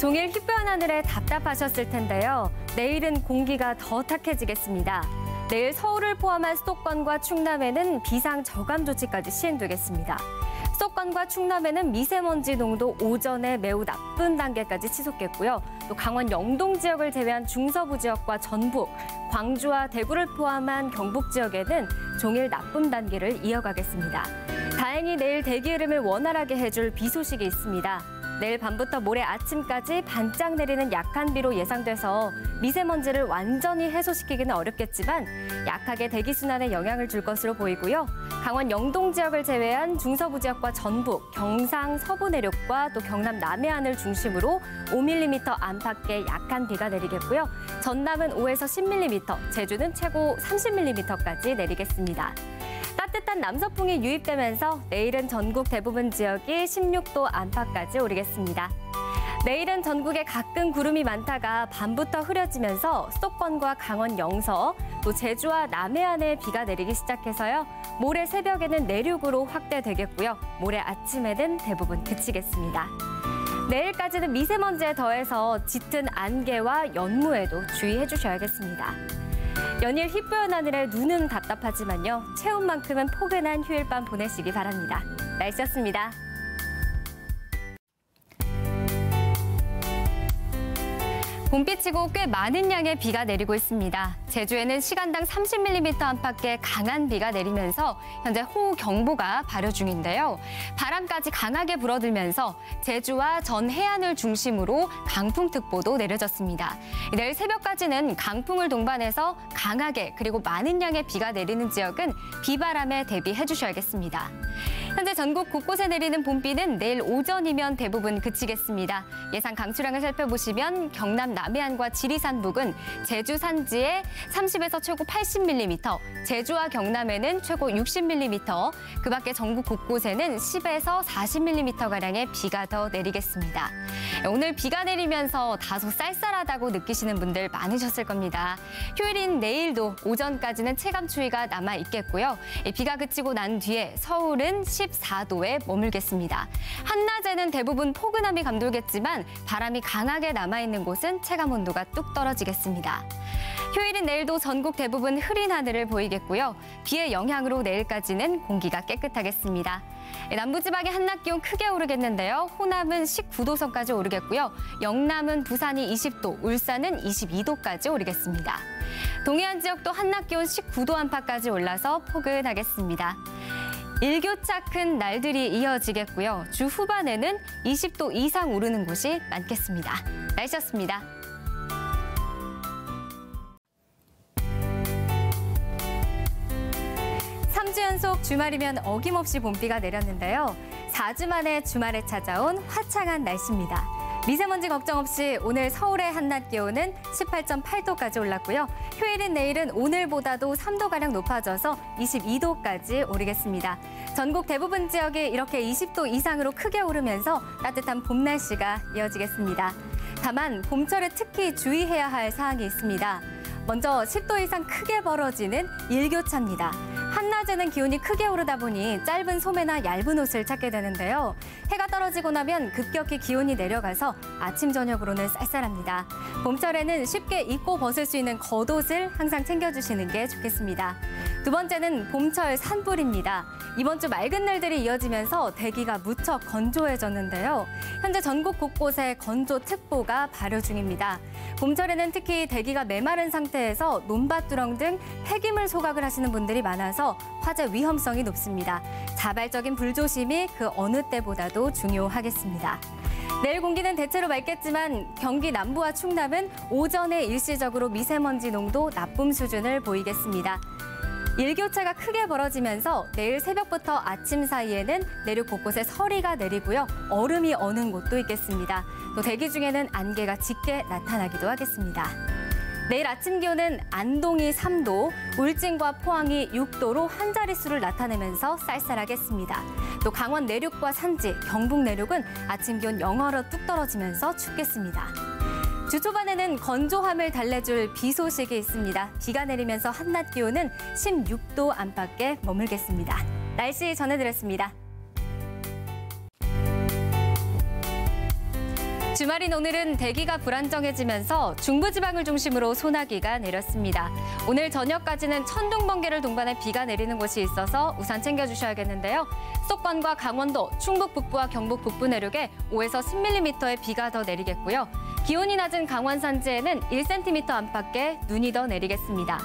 종일 희뿌연 하늘에 답답하셨을 텐데요. 내일은 공기가 더 탁해지겠습니다. 내일 서울을 포함한 수도권과 충남에는 비상 저감 조치까지 시행되겠습니다. 수도권과 충남에는 미세먼지 농도 오전에 매우 나쁜 단계까지 치솟겠고요. 또 강원 영동 지역을 제외한 중서부 지역과 전북, 광주와 대구를 포함한 경북 지역에는 종일 나쁨 단계를 이어가겠습니다. 다행히 내일 대기 흐름을 원활하게 해줄 비 소식이 있습니다. 내일 밤부터 모레 아침까지 반짝 내리는 약한 비로 예상돼서 미세먼지를 완전히 해소시키기는 어렵겠지만 약하게 대기순환에 영향을 줄 것으로 보이고요. 강원 영동 지역을 제외한 중서부 지역과 전북, 경상 서부 내륙과 또 경남 남해안을 중심으로 5mm 안팎의 약한 비가 내리겠고요. 전남은 5에서 10mm, 제주는 최고 30mm까지 내리겠습니다. 따뜻한 남서풍이 유입되면서 내일은 전국 대부분 지역이 16도 안팎까지 오르겠습니다. 내일은 전국에 가끔 구름이 많다가 밤부터 흐려지면서 수도권과 강원 영서, 또 제주와 남해안에 비가 내리기 시작해서요. 모레 새벽에는 내륙으로 확대되겠고요. 모레 아침에는 대부분 그치겠습니다. 내일까지는 미세먼지에 더해서 짙은 안개와 연무에도 주의해 주셔야겠습니다. 연일 희뿌연 하늘에 눈은 답답하지만요. 체온만큼은 포근한 휴일 밤 보내시기 바랍니다. 날씨였습니다. 봄비치고 꽤 많은 양의 비가 내리고 있습니다. 제주에는 시간당 30mm 안팎의 강한 비가 내리면서 현재 호우경보가 발효 중인데요. 바람까지 강하게 불어들면서 제주와 전 해안을 중심으로 강풍특보도 내려졌습니다. 내일 새벽까지는 강풍을 동반해서 강하게 그리고 많은 양의 비가 내리는 지역은 비바람에 대비해 주셔야겠습니다. 현재 전국 곳곳에 내리는 봄비는 내일 오전이면 대부분 그치겠습니다. 예상 강수량을 살펴보시면 경남 남해안과 지리산 북은 제주 산지에 30에서 최고 80mm, 제주와 경남에는 최고 60mm, 그 밖에 전국 곳곳에는 10에서 40mm가량의 비가 더 내리겠습니다. 오늘 비가 내리면서 다소 쌀쌀하다고 느끼시는 분들 많으셨을 겁니다. 휴일인 내일도 오전까지는 체감 추위가 남아 있겠고요. 비가 그치고 난 뒤에 서울은 14도에 머물겠습니다. 한낮에는 대부분 포근함이 감돌겠지만 바람이 강하게 남아있는 곳은 체감 온도가 뚝 떨어지겠습니다. 휴일인 내일도 전국 대부분 흐린 하늘을 보이겠고요. 비의 영향으로 내일까지는 공기가 깨끗하겠습니다. 남부지방의 한낮 기온 크게 오르겠는데요. 호남은 19도선까지 오르겠고요. 영남은 부산이 20도, 울산은 22도까지 오르겠습니다. 동해안 지역도 한낮 기온 19도 안팎까지 올라서 포근하겠습니다. 일교차 큰 날들이 이어지겠고요. 주 후반에는 20도 이상 오르는 곳이 많겠습니다. 날씨였습니다. 주 연속 주말이면 어김없이 봄비가 내렸는데요. 4주 만에 주말에 찾아온 화창한 날씨입니다. 미세먼지 걱정 없이 오늘 서울의 한낮 기온은 18.8도까지 올랐고요. 휴일인 내일은 오늘보다도 3도가량 높아져서 22도까지 오르겠습니다. 전국 대부분 지역이 이렇게 20도 이상으로 크게 오르면서 따뜻한 봄 날씨가 이어지겠습니다. 다만 봄철에 특히 주의해야 할 사항이 있습니다. 먼저 10도 이상 크게 벌어지는 일교차입니다. 한낮에는 기온이 크게 오르다 보니 짧은 소매나 얇은 옷을 찾게 되는데요. 해가 떨어지고 나면 급격히 기온이 내려가서 아침, 저녁으로는 쌀쌀합니다. 봄철에는 쉽게 입고 벗을 수 있는 겉옷을 항상 챙겨주시는 게 좋겠습니다. 두 번째는 봄철 산불입니다. 이번 주 맑은 날들이 이어지면서 대기가 무척 건조해졌는데요. 현재 전국 곳곳에 건조특보가 발효 중입니다. 봄철에는 특히 대기가 메마른 상태에서 논밭두렁 등 폐기물 소각을 하시는 분들이 많아서 화재 위험성이 높습니다. 자발적인 불조심이 그 어느 때보다도 중요하겠습니다. 내일 공기는 대체로 맑겠지만 경기 남부와 충남은 오전에 일시적으로 미세먼지 농도 나쁨 수준을 보이겠습니다. 일교차가 크게 벌어지면서 내일 새벽부터 아침 사이에는 내륙 곳곳에 서리가 내리고요. 얼음이 어는 곳도 있겠습니다. 또 대기 중에는 안개가 짙게 나타나기도 하겠습니다. 내일 아침 기온은 안동이 3도, 울진과 포항이 6도로 한 자릿수를 나타내면서 쌀쌀하겠습니다. 또 강원 내륙과 산지, 경북 내륙은 아침 기온 0도로 뚝 떨어지면서 춥겠습니다. 주 초반에는 건조함을 달래줄 비 소식이 있습니다. 비가 내리면서 한낮 기온은 16도 안팎에 머물겠습니다. 날씨 전해드렸습니다. 주말인 오늘은 대기가 불안정해지면서 중부지방을 중심으로 소나기가 내렸습니다. 오늘 저녁까지는 천둥, 번개를 동반해 비가 내리는 곳이 있어서 우산 챙겨주셔야겠는데요. 수도권과 강원도, 충북 북부와 경북 북부 내륙에 5에서 10mm의 비가 더 내리겠고요. 기온이 낮은 강원 산지에는 1cm 안팎의 눈이 더 내리겠습니다.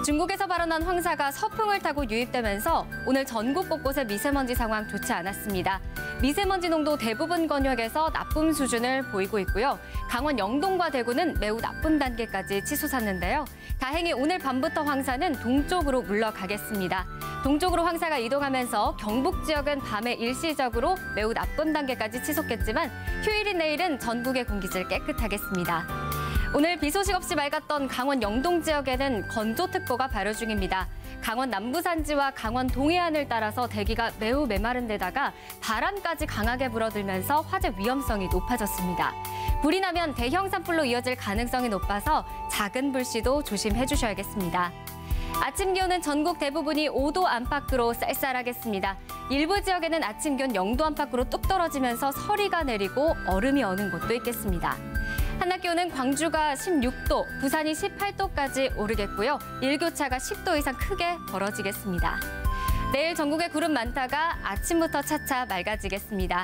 중국에서 발원한 황사가 서풍을 타고 유입되면서 오늘 전국 곳곳의 미세먼지 상황 좋지 않았습니다. 미세먼지 농도 대부분 권역에서 나쁨 수준을 보이고 있고요. 강원 영동과 대구는 매우 나쁨 단계까지 치솟았는데요. 다행히 오늘 밤부터 황사는 동쪽으로 물러가겠습니다. 동쪽으로 황사가 이동하면서 경북 지역은 밤에 일시적으로 매우 나쁨 단계까지 치솟겠지만 휴일인 내일은 전국의 공기질 깨끗하겠습니다. 오늘 비 소식 없이 맑았던 강원 영동 지역에는 건조특보가 발효 중입니다. 강원 남부산지와 강원 동해안을 따라서 대기가 매우 메마른 데다가 바람까지 강하게 불어들면서 화재 위험성이 높아졌습니다. 불이 나면 대형 산불로 이어질 가능성이 높아서 작은 불씨도 조심해 주셔야겠습니다. 아침 기온은 전국 대부분이 5도 안팎으로 쌀쌀하겠습니다. 일부 지역에는 아침 기온 0도 안팎으로 뚝 떨어지면서 서리가 내리고 얼음이 어는 곳도 있겠습니다. 한낮 기온은 광주가 16도, 부산이 18도까지 오르겠고요. 일교차가 10도 이상 크게 벌어지겠습니다. 내일 전국에 구름 많다가 아침부터 차차 맑아지겠습니다.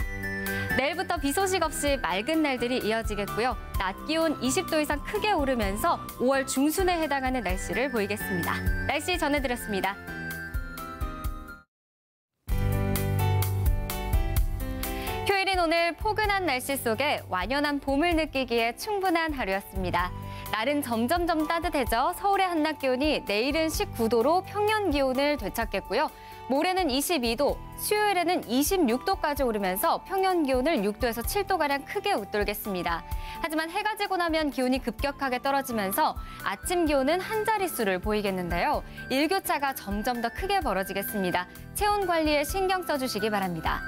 내일부터 비 소식 없이 맑은 날들이 이어지겠고요. 낮 기온 20도 이상 크게 오르면서 5월 중순에 해당하는 날씨를 보이겠습니다. 날씨 전해드렸습니다. 휴일인 오늘 포근한 날씨 속에 완연한 봄을 느끼기에 충분한 하루였습니다. 날은 점점점 따뜻해져 서울의 한낮 기온이 내일은 19도로 평년 기온을 되찾겠고요. 모레는 22도, 수요일에는 26도까지 오르면서 평년 기온을 6도에서 7도가량 크게 웃돌겠습니다. 하지만 해가 지고 나면 기온이 급격하게 떨어지면서 아침 기온은 한 자릿수를 보이겠는데요. 일교차가 점점 더 크게 벌어지겠습니다. 체온 관리에 신경 써주시기 바랍니다.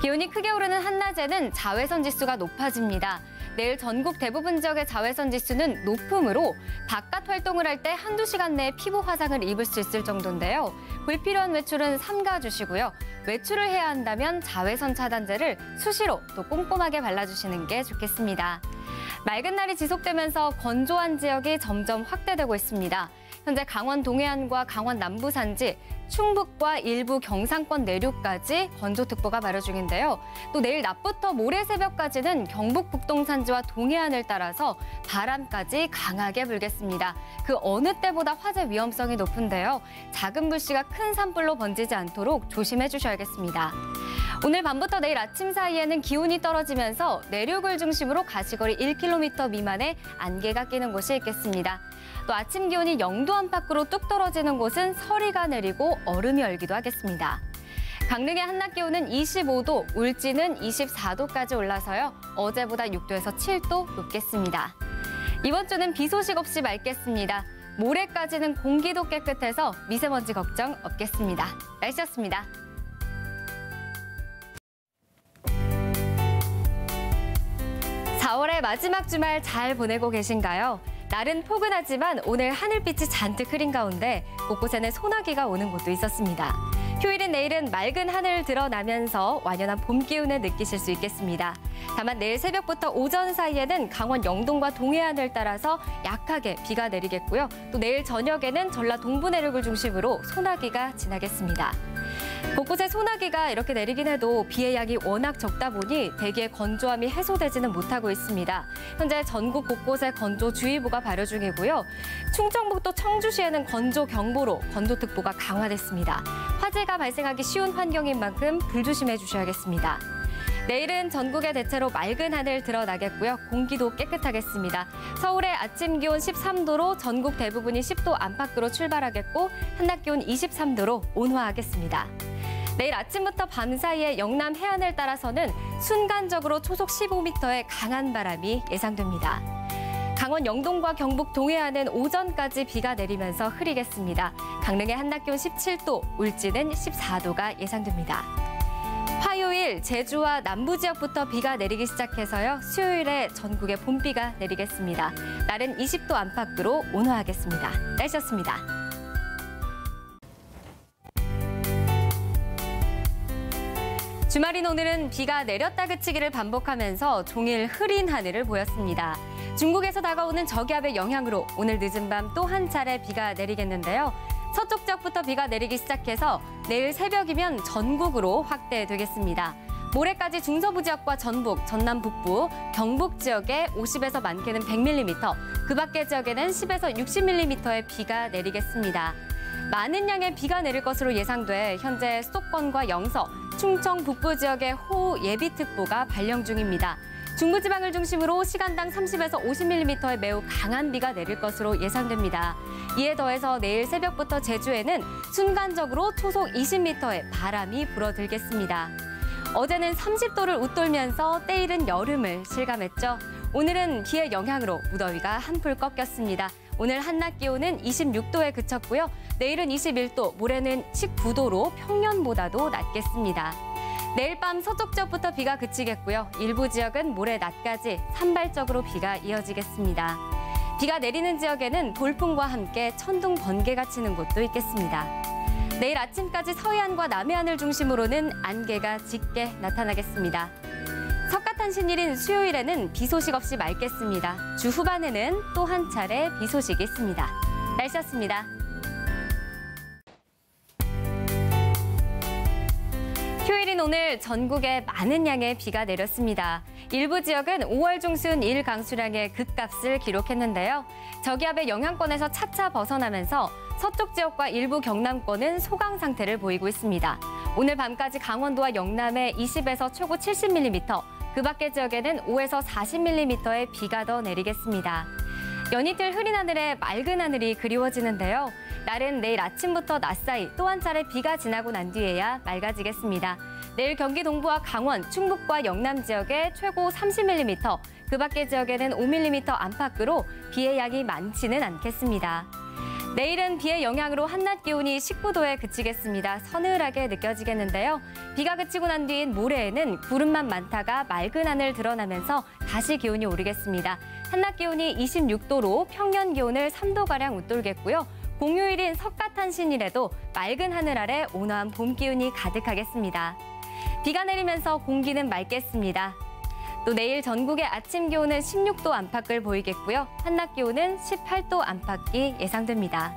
기온이 크게 오르는 한낮에는 자외선 지수가 높아집니다. 내일 전국 대부분 지역의 자외선 지수는 높음으로 바깥 활동을 할 때 한두 시간 내에 피부 화상을 입을 수 있을 정도인데요. 불필요한 외출은 삼가주시고요. 외출을 해야 한다면 자외선 차단제를 수시로 또 꼼꼼하게 발라주시는 게 좋겠습니다. 맑은 날이 지속되면서 건조한 지역이 점점 확대되고 있습니다. 현재 강원 동해안과 강원 남부 산지, 충북과 일부 경상권 내륙까지 건조특보가 발효 중인데요. 또 내일 낮부터 모레 새벽까지는 경북 북동 산지와 동해안을 따라서 바람까지 강하게 불겠습니다. 그 어느 때보다 화재 위험성이 높은데요. 작은 불씨가 큰 산불로 번지지 않도록 조심해 주셔야겠습니다. 오늘 밤부터 내일 아침 사이에는 기온이 떨어지면서 내륙을 중심으로 가시거리 1km 미만의 안개가 끼는 곳이 있겠습니다. 또 아침 기온이 0도 안팎으로 뚝 떨어지는 곳은 서리가 내리고 얼음이 얼기도 하겠습니다. 강릉의 한낮 기온은 25도, 울진은 24도까지 올라서요. 어제보다 6도에서 7도 높겠습니다. 이번 주는 비 소식 없이 맑겠습니다. 모레까지는 공기도 깨끗해서 미세먼지 걱정 없겠습니다. 날씨였습니다. 4월의 마지막 주말 잘 보내고 계신가요? 날은 포근하지만 오늘 하늘빛이 잔뜩 흐린 가운데 곳곳에는 소나기가 오는 곳도 있었습니다. 휴일인 내일은 맑은 하늘 드러나면서 완연한 봄 기운을 느끼실 수 있겠습니다. 다만 내일 새벽부터 오전 사이에는 강원 영동과 동해안을 따라서 약하게 비가 내리겠고요. 또 내일 저녁에는 전라 동부 내륙을 중심으로 소나기가 지나겠습니다. 곳곳에 소나기가 이렇게 내리긴 해도 비의 양이 워낙 적다 보니 대기의 건조함이 해소되지는 못하고 있습니다. 현재 전국 곳곳에 건조주의보가 발효 중이고요. 충청북도 청주시에는 건조경보로 건조특보가 강화됐습니다. 화재가 발생하기 쉬운 환경인 만큼 불조심해 주셔야겠습니다. 내일은 전국에 대체로 맑은 하늘 드러나겠고요. 공기도 깨끗하겠습니다. 서울의 아침 기온 13도로 전국 대부분이 10도 안팎으로 출발하겠고 한낮 기온 23도로 온화하겠습니다. 내일 아침부터 밤 사이에 영남 해안을 따라서는 순간적으로 초속 15m의 강한 바람이 예상됩니다. 강원 영동과 경북 동해안은 오전까지 비가 내리면서 흐리겠습니다. 강릉의 한낮 기온 17도, 울진은 14도가 예상됩니다. 화요일 제주와 남부 지역부터 비가 내리기 시작해서요. 수요일에 전국에 봄비가 내리겠습니다. 날은 20도 안팎으로 온화하겠습니다. 날씨였습니다. 주말인 오늘은 비가 내렸다 그치기를 반복하면서 종일 흐린 하늘을 보였습니다. 중국에서 다가오는 저기압의 영향으로 오늘 늦은 밤 또 한 차례 비가 내리겠는데요. 서쪽 지역부터 비가 내리기 시작해서 내일 새벽이면 전국으로 확대되겠습니다. 모레까지 중서부 지역과 전북, 전남 북부, 경북 지역에 50에서 많게는 100mm, 그 밖의 지역에는 10에서 60mm의 비가 내리겠습니다. 많은 양의 비가 내릴 것으로 예상돼 현재 수도권과 영서, 충청 북부 지역에 호우 예비특보가 발령 중입니다. 중부지방을 중심으로 시간당 30에서 50mm의 매우 강한 비가 내릴 것으로 예상됩니다. 이에 더해서 내일 새벽부터 제주에는 순간적으로 초속 20m의 바람이 불어들겠습니다. 어제는 30도를 웃돌면서 때이른 여름을 실감했죠. 오늘은 비의 영향으로 무더위가 한풀 꺾였습니다. 오늘 한낮 기온은 26도에 그쳤고요. 내일은 21도, 모레는 19도로 평년보다도 낮겠습니다. 내일 밤 서쪽 지역부터 비가 그치겠고요. 일부 지역은 모레 낮까지 산발적으로 비가 이어지겠습니다. 비가 내리는 지역에는 돌풍과 함께 천둥, 번개가 치는 곳도 있겠습니다. 내일 아침까지 서해안과 남해안을 중심으로는 안개가 짙게 나타나겠습니다. 석가탄신일인 수요일에는 비 소식 없이 맑겠습니다. 주 후반에는 또 한 차례 비 소식이 있습니다. 날씨였습니다. 휴일인 오늘 전국에 많은 양의 비가 내렸습니다. 일부 지역은 5월 중순 일강수량의 급값을 기록했는데요. 저기압의 영향권에서 차차 벗어나면서 서쪽 지역과 일부 경남권은 소강 상태를 보이고 있습니다. 오늘 밤까지 강원도와 영남에 20에서 최고 70mm, 그 밖의 지역에는 5에서 40mm의 비가 더 내리겠습니다. 연이틀 흐린 하늘에 맑은 하늘이 그리워지는데요. 날은 내일 아침부터 낮 사이 또 한 차례 비가 지나고 난 뒤에야 맑아지겠습니다. 내일 경기 동부와 강원, 충북과 영남 지역에 최고 30mm, 그 밖의 지역에는 5mm 안팎으로 비의 양이 많지는 않겠습니다. 내일은 비의 영향으로 한낮 기온이 19도에 그치겠습니다. 서늘하게 느껴지겠는데요. 비가 그치고 난 뒤인 모레에는 구름만 많다가 맑은 하늘 드러나면서 다시 기온이 오르겠습니다. 한낮 기온이 26도로 평년 기온을 3도가량 웃돌겠고요. 공휴일인 석가탄신일에도 맑은 하늘 아래 온화한 봄 기운이 가득하겠습니다. 비가 내리면서 공기는 맑겠습니다. 또 내일 전국의 아침 기온은 16도 안팎을 보이겠고요. 한낮 기온은 18도 안팎이 예상됩니다.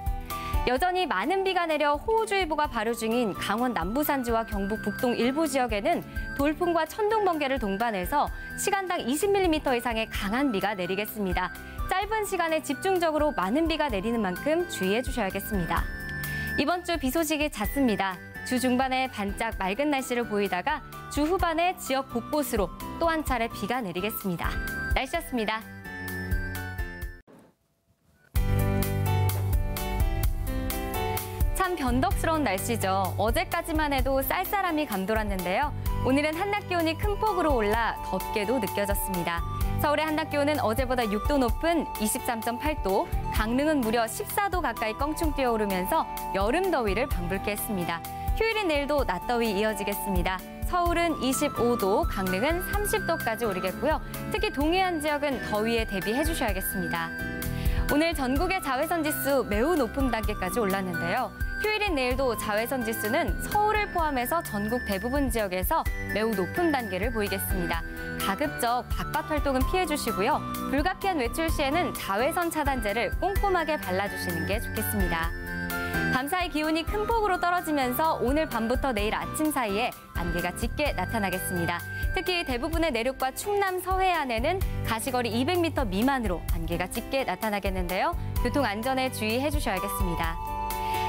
여전히 많은 비가 내려 호우주의보가 발효 중인 강원 남부산지와 경북 북동 일부 지역에는 돌풍과 천둥, 번개를 동반해서 시간당 20mm 이상의 강한 비가 내리겠습니다. 짧은 시간에 집중적으로 많은 비가 내리는 만큼 주의해 주셔야겠습니다. 이번 주 비 소식이 잦습니다. 주 중반에 반짝 맑은 날씨를 보이다가 주 후반에 지역 곳곳으로 또 한 차례 비가 내리겠습니다. 날씨였습니다. 참 변덕스러운 날씨죠. 어제까지만 해도 쌀쌀함이 감돌았는데요. 오늘은 한낮 기온이 큰 폭으로 올라 덥게도 느껴졌습니다. 서울의 한낮 기온은 어제보다 6도 높은 23.8도, 강릉은 무려 14도 가까이 껑충 뛰어오르면서 여름 더위를 방불케 했습니다. 휴일인 내일도 낮더위 이어지겠습니다. 서울은 25도, 강릉은 30도까지 오르겠고요. 특히 동해안 지역은 더위에 대비해 주셔야겠습니다. 오늘 전국의 자외선 지수 매우 높은 단계까지 올랐는데요. 휴일인 내일도 자외선 지수는 서울을 포함해서 전국 대부분 지역에서 매우 높은 단계를 보이겠습니다. 가급적 바깥 활동은 피해 주시고요. 불가피한 외출 시에는 자외선 차단제를 꼼꼼하게 발라주시는 게 좋겠습니다. 밤사이 기온이 큰 폭으로 떨어지면서 오늘 밤부터 내일 아침 사이에 안개가 짙게 나타나겠습니다. 특히 대부분의 내륙과 충남 서해안에는 가시거리 200m 미만으로 안개가 짙게 나타나겠는데요. 교통 안전에 주의해 주셔야겠습니다.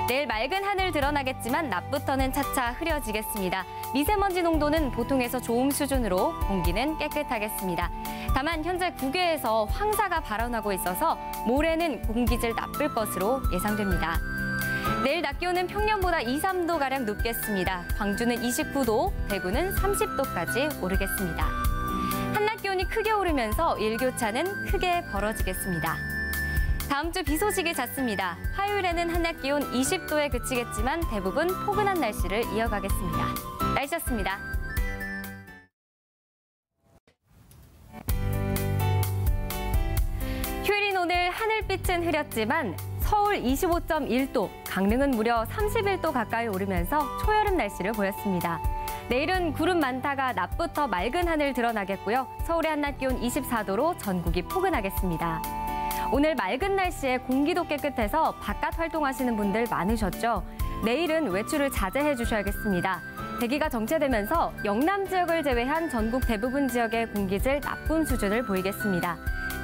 내일 맑은 하늘 드러나겠지만 낮부터는 차차 흐려지겠습니다. 미세먼지 농도는 보통에서 좋음 수준으로 공기는 깨끗하겠습니다. 다만 현재 국외에서 황사가 발원하고 있어서 모레는 공기질 나쁠 것으로 예상됩니다. 내일 낮 기온은 평년보다 2, 3도가량 높겠습니다. 광주는 29도, 대구는 30도까지 오르겠습니다. 한낮 기온이 크게 오르면서 일교차는 크게 벌어지겠습니다. 다음 주 비 소식이 잦습니다. 화요일에는 한낮 기온 20도에 그치겠지만 대부분 포근한 날씨를 이어가겠습니다. 날씨였습니다. 휴일인 오늘 하늘빛은 흐렸지만 서울 25.1도, 강릉은 무려 31도 가까이 오르면서 초여름 날씨를 보였습니다. 내일은 구름 많다가 낮부터 맑은 하늘 드러나겠고요. 서울의 한낮 기온 24도로 전국이 포근하겠습니다. 오늘 맑은 날씨에 공기도 깨끗해서 바깥 활동하시는 분들 많으셨죠? 내일은 외출을 자제해 주셔야겠습니다. 대기가 정체되면서 영남 지역을 제외한 전국 대부분 지역의 공기질 나쁨 수준을 보이겠습니다.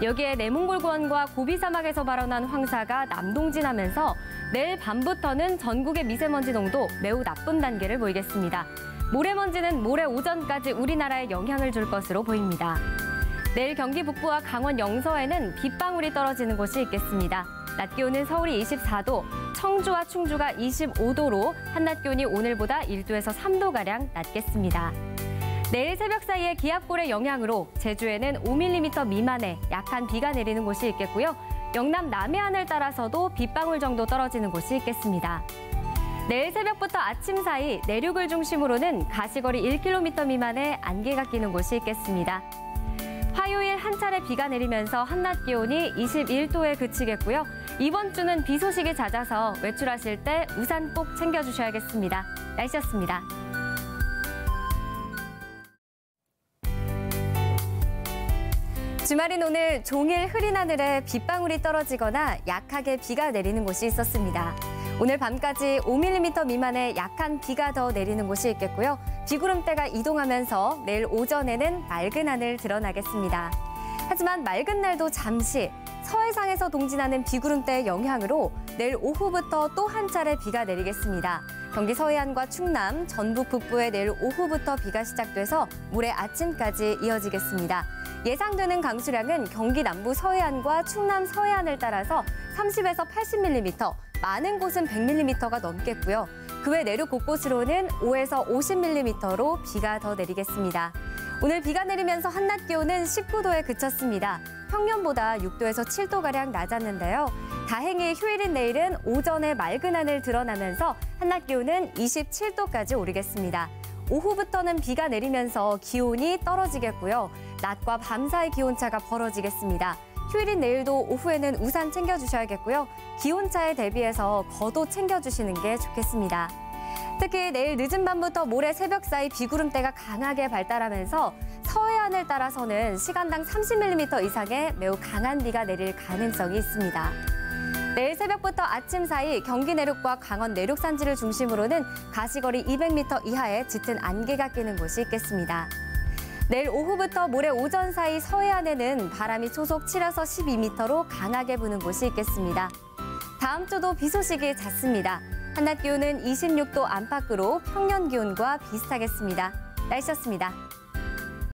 여기에 내몽골고원과 고비 사막에서 발원한 황사가 남동진하면서 내일 밤부터는 전국의 미세먼지 농도 매우 나쁨 단계를 보이겠습니다. 모래먼지는 모레 오전까지 우리나라에 영향을 줄 것으로 보입니다. 내일 경기 북부와 강원 영서에는 빗방울이 떨어지는 곳이 있겠습니다. 낮 기온은 서울이 24도, 청주와 충주가 25도로 한낮 기온이 오늘보다 1도에서 3도가량 낮겠습니다. 내일 새벽 사이에 기압골의 영향으로 제주에는 5mm 미만의 약한 비가 내리는 곳이 있겠고요. 영남 남해안을 따라서도 빗방울 정도 떨어지는 곳이 있겠습니다. 내일 새벽부터 아침 사이 내륙을 중심으로는 가시거리 1km 미만의 안개가 끼는 곳이 있겠습니다. 화요일 한 차례 비가 내리면서 한낮 기온이 21도에 그치겠고요. 이번 주는 비 소식이 잦아서 외출하실 때 우산 꼭 챙겨주셔야겠습니다. 날씨였습니다. 주말인 오늘 종일 흐린 하늘에 빗방울이 떨어지거나 약하게 비가 내리는 곳이 있었습니다. 오늘 밤까지 5mm 미만의 약한 비가 더 내리는 곳이 있겠고요. 비구름대가 이동하면서 내일 오전에는 맑은 하늘 드러나겠습니다. 하지만 맑은 날도 잠시 서해상에서 동진하는 비구름대의 영향으로 내일 오후부터 또 한 차례 비가 내리겠습니다. 경기 서해안과 충남, 전북 북부에 내일 오후부터 비가 시작돼서 모레 아침까지 이어지겠습니다. 예상되는 강수량은 경기 남부 서해안과 충남 서해안을 따라서 30에서 80mm, 많은 곳은 100mm가 넘겠고요. 그 외 내륙 곳곳으로는 5에서 50mm로 비가 더 내리겠습니다. 오늘 비가 내리면서 한낮 기온은 19도에 그쳤습니다. 평년보다 6도에서 7도가량 낮았는데요. 다행히 휴일인 내일은 오전에 맑은 하늘 드러나면서 한낮 기온은 27도까지 오르겠습니다. 오후부터는 비가 내리면서 기온이 떨어지겠고요. 낮과 밤 사이 기온차가 벌어지겠습니다. 휴일인 내일도 오후에는 우산 챙겨주셔야겠고요. 기온차에 대비해서 겉옷 챙겨주시는 게 좋겠습니다. 특히 내일 늦은 밤부터 모레 새벽 사이 비구름대가 강하게 발달하면서 서해안을 따라서는 시간당 30mm 이상의 매우 강한 비가 내릴 가능성이 있습니다. 내일 새벽부터 아침 사이 경기 내륙과 강원 내륙 산지를 중심으로는 가시거리 200m 이하의 짙은 안개가 끼는 곳이 있겠습니다. 내일 오후부터 모레 오전 사이 서해안에는 바람이 초속 7에서 12m로 강하게 부는 곳이 있겠습니다. 다음 주도 비 소식이 잦습니다. 한낮 기온은 26도 안팎으로 평년 기온과 비슷하겠습니다. 날씨였습니다.